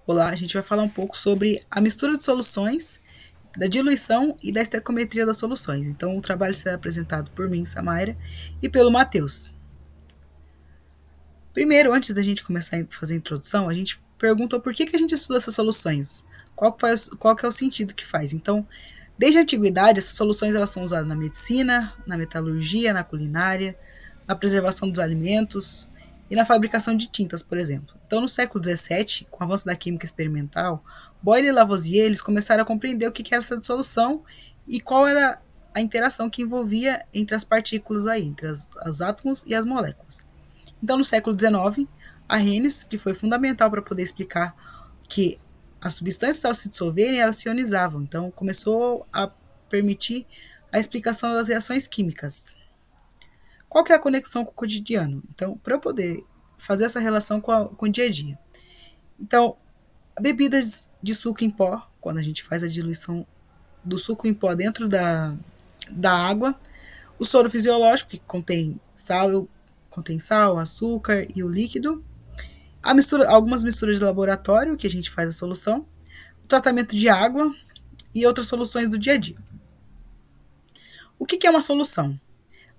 Olá, a gente vai falar um pouco sobre a mistura de soluções, da diluição e da estequiometria das soluções. Então, o trabalho será apresentado por mim, Samaira, e pelo Matheus. Primeiro, antes da gente começar a fazer a introdução, a gente pergunta por que a gente estuda essas soluções, qual que é o sentido que faz. Então, desde a antiguidade, essas soluções elas são usadas na medicina, na metalurgia, na culinária, na preservação dos alimentos e na fabricação de tintas, por exemplo. Então, no século XVII, com o avanço da química experimental, Boyle e Lavoisier eles começaram a compreender o que era essa dissolução e qual era a interação que envolvia entre as partículas aí, entre os átomos e as moléculas. Então, no século XIX, Arrhenius, que foi fundamental para poder explicar que as substâncias, ao se dissolverem, elas se ionizavam. Então, começou a permitir a explicação das reações químicas. Qual que é a conexão com o cotidiano? Então, para eu poder fazer essa relação com o dia a dia. Então, bebidas de suco em pó, quando a gente faz a diluição do suco em pó dentro da água, o soro fisiológico, que contém sal, açúcar e o líquido, algumas misturas de laboratório, que a gente faz a solução, o tratamento de água e outras soluções do dia a dia. O que é uma solução?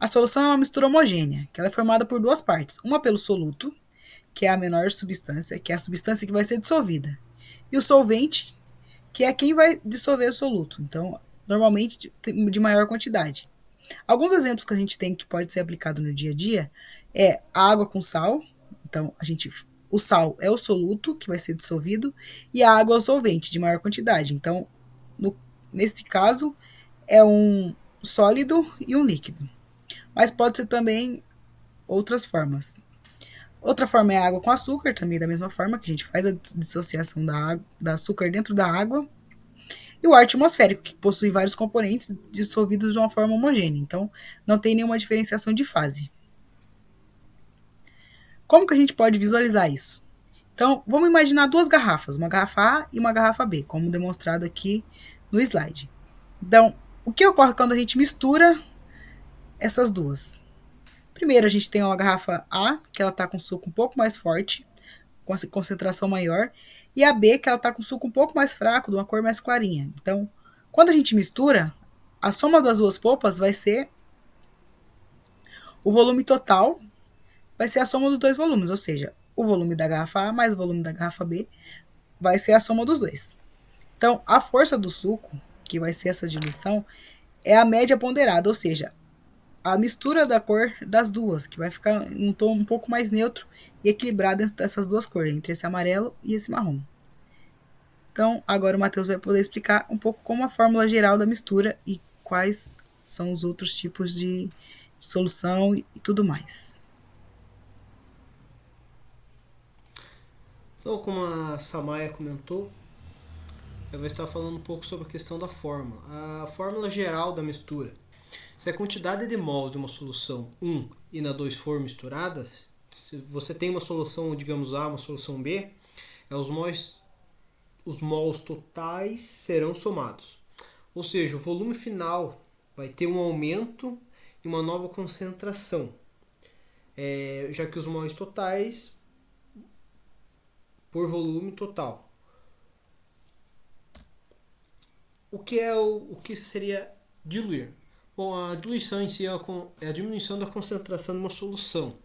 A solução é uma mistura homogênea, que ela é formada por duas partes. Uma pelo soluto, que é a menor substância, que é a substância que vai ser dissolvida. E o solvente, que é quem vai dissolver o soluto. Então, normalmente de maior quantidade. Alguns exemplos que a gente tem que pode ser aplicado no dia a dia é a água com sal. Então, o sal é o soluto que vai ser dissolvido e a água é o solvente de maior quantidade. Então, no, nesse caso, é um sólido e um líquido. Mas pode ser também outras formas. Outra forma é a água com açúcar, também da mesma forma que a gente faz a dissociação da açúcar dentro da água. E o ar atmosférico, que possui vários componentes dissolvidos de uma forma homogênea. Então, não tem nenhuma diferenciação de fase. Como que a gente pode visualizar isso? Então, vamos imaginar duas garrafas, uma garrafa A e uma garrafa B, como demonstrado aqui no slide. Então, o que ocorre quando a gente mistura essas duas? Primeiro, a gente tem uma garrafa A, que ela está com suco um pouco mais forte, com a concentração maior, e a B, que ela está com suco um pouco mais fraco, de uma cor mais clarinha. Então, quando a gente mistura, a soma das duas polpas vai ser o volume total, vai ser a soma dos dois volumes, ou seja, o volume da garrafa A mais o volume da garrafa B vai ser a soma dos dois. Então, a força do suco, que vai ser essa diluição, é a média ponderada, ou seja, a mistura da cor das duas, que vai ficar um tom um pouco mais neutro e equilibrado entre essas duas cores, entre esse amarelo e esse marrom. Então, agora o Matheus vai poder explicar um pouco como a fórmula geral da mistura e quais são os outros tipos de solução e tudo mais. Então, como a Samaya comentou, eu vou estar falando um pouco sobre a questão da fórmula. A fórmula geral da mistura. Se a quantidade de mols de uma solução 1 e na 2 for misturadas, se você tem uma solução, digamos A, uma solução B, os mols totais serão somados. Ou seja, o volume final vai ter um aumento e uma nova concentração, já que os mols totais por volume total. O que seria diluir? Bom, a diluição em si é a diminuição da concentração de uma solução,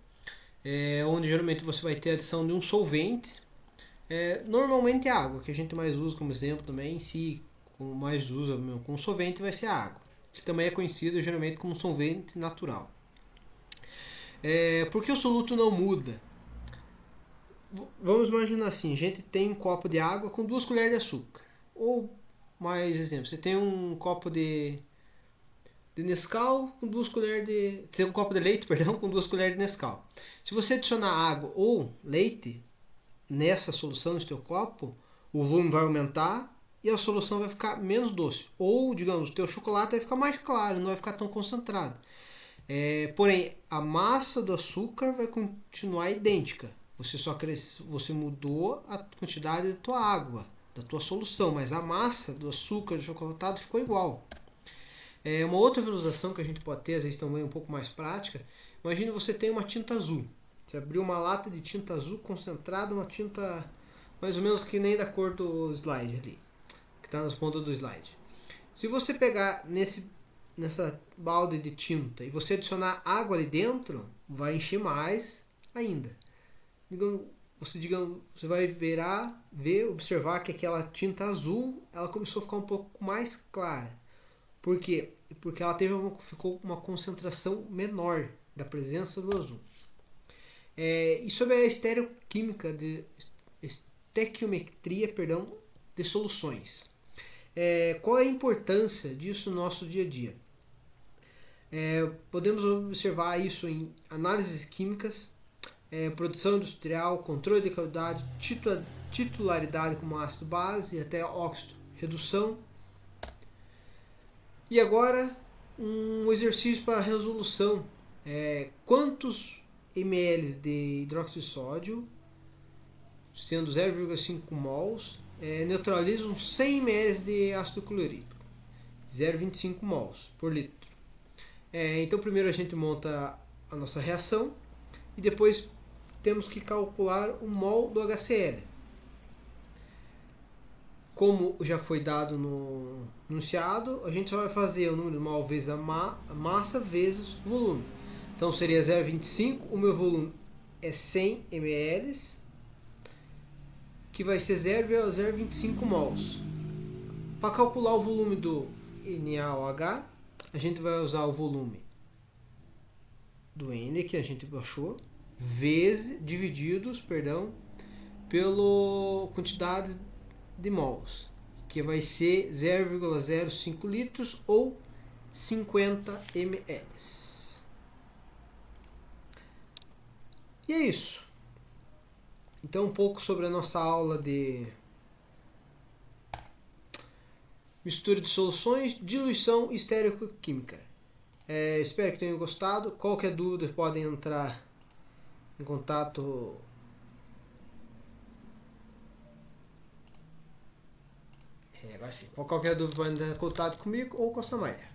onde geralmente você vai ter a adição de um solvente, normalmente é a água, que a gente mais usa como exemplo também, em si, como mais usa como solvente vai ser a água, que também é conhecido geralmente como solvente natural. Por que o soluto não muda? Vamos imaginar assim, a gente tem um copo de água com 2 colheres de açúcar. Ou, mais exemplo, você tem um copo de Nescau com 2 colheres de... Tem um copo de leite, perdão, com 2 colheres de Nescau. Se você adicionar água ou leite nessa solução, no seu copo, o volume vai aumentar e a solução vai ficar menos doce. Ou, digamos, o teu chocolate vai ficar mais claro, não vai ficar tão concentrado. Porém, a massa do açúcar vai continuar idêntica. Você mudou a quantidade da tua água, da tua solução, mas a massa do açúcar do chocolatado ficou igual. Uma outra visualização que a gente pode ter, às vezes também um pouco mais prática, imagine você tem uma tinta azul. Você abriu uma lata de tinta azul concentrada, uma mais ou menos que nem da cor do slide ali, que está nas pontas do slide. Se você pegar nessa balde de tinta e você adicionar água ali dentro, vai encher mais ainda. Você vai observar que aquela tinta azul, ela começou a ficar um pouco mais clara. Por quê? Porque ela ficou uma concentração menor da presença do azul. E sobre a estequiometria, de soluções. Qual é a importância disso no nosso dia a dia? Podemos observar isso em análises químicas, produção industrial, controle de qualidade, titularidade como ácido base e até óxido, redução. E agora um exercício para resolução. Quantos ml de hidróxido de sódio, sendo 0,5 mols, neutralizam 100 ml de ácido clorídrico, 0,25 mols por litro. Então primeiro a gente monta a nossa reação e depois temos que calcular o mol do HCl. Como já foi dado no enunciado, a gente só vai fazer o número de mol vezes a massa vezes o volume. Então seria 0,25, o meu volume é 100 ml, que vai ser 0,025 mols. Para calcular o volume do NaOH, a gente vai usar o volume do N, que a gente achou, divididos pela quantidade de mols, que vai ser 0,05 litros ou 50 ml. E é isso. Então um pouco sobre a nossa aula de mistura de soluções, diluição e estereoquímica. Espero que tenham gostado. Qualquer dúvida podem entrar em contato agora sim. Qualquer dúvida pode entrar em contato comigo ou com a Samaia.